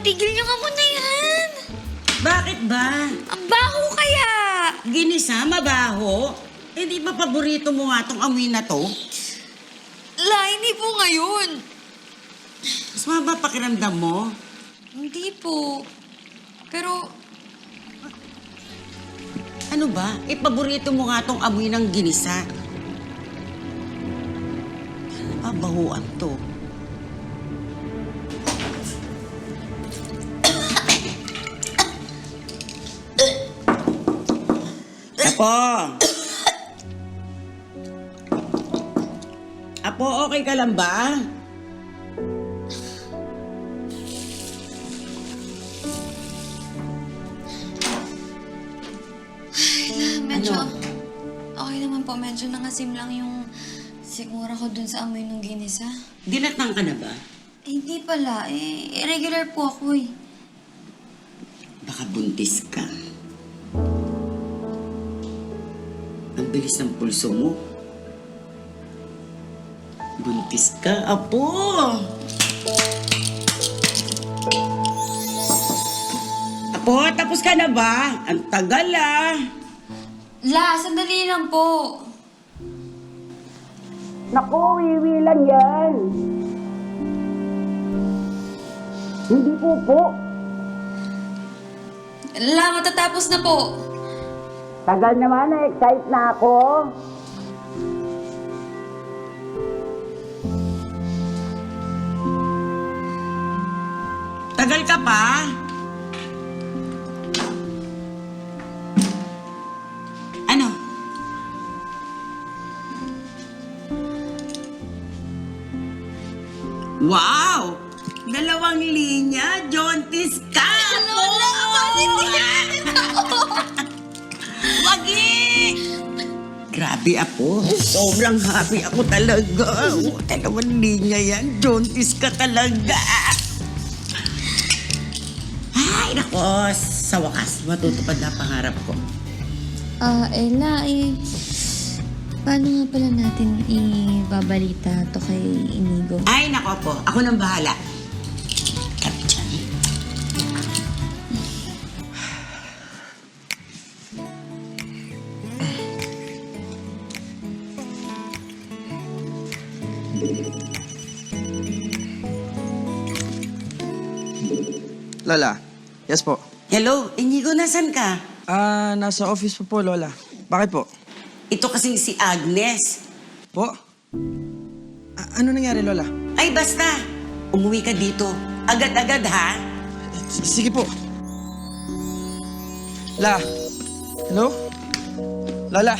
tigil niyo nga muna yan. Bakit ba? Ang baho kaya. Ginisa, mabaho? Eh di ba paborito mo nga tong amoy na to? Hindi po ngayon. Mas maba pakiramdam mo? Hindi po. Pero, Ano ba? Eh paborito mo nga tong amoy ng ginisa. Bahuan to. Apo! Apo, okay ka lang ba? medyo... Ano? Okay naman po, medyo nangasim lang yung sigura ko dun sa amoy ng ginisa. Dinatang ka na ba? Hindi pala. Irregular po ako eh. Baka buntis ka. Ang bilis ng pulso mo. Buntis ka, Apo! Apo, tapos ka na ba? Ang tagal Sandali lang po. Naku, wiwi lang yan. Hindi po. Matatapos na po. Tagal naman, na-excite na ako. Tagal ka pa? Ano? Wow! Dalawang linya, Jontis ka! Lola, positive! Wagi! Grabe ako. Sobrang happy ako talaga. Dalawang linya yan. Jontis ka talaga. Ay, nako. Sa wakas, matutupad na pangarap ko. Ella, paano nga pala natin ibabalita to kay Inigo? Ay, nako po. Ako nang bahala. Kami dyan. Lola, yes po. Hello, Inigo, nasan ka? Nasa office po, Lola. Bakit po? Ito kasing si Agnes. Po? Ano nangyari, Lola? Ay, basta. Umuwi ka dito. Agad-agad, ha? Sige po. La. Hello? Lola.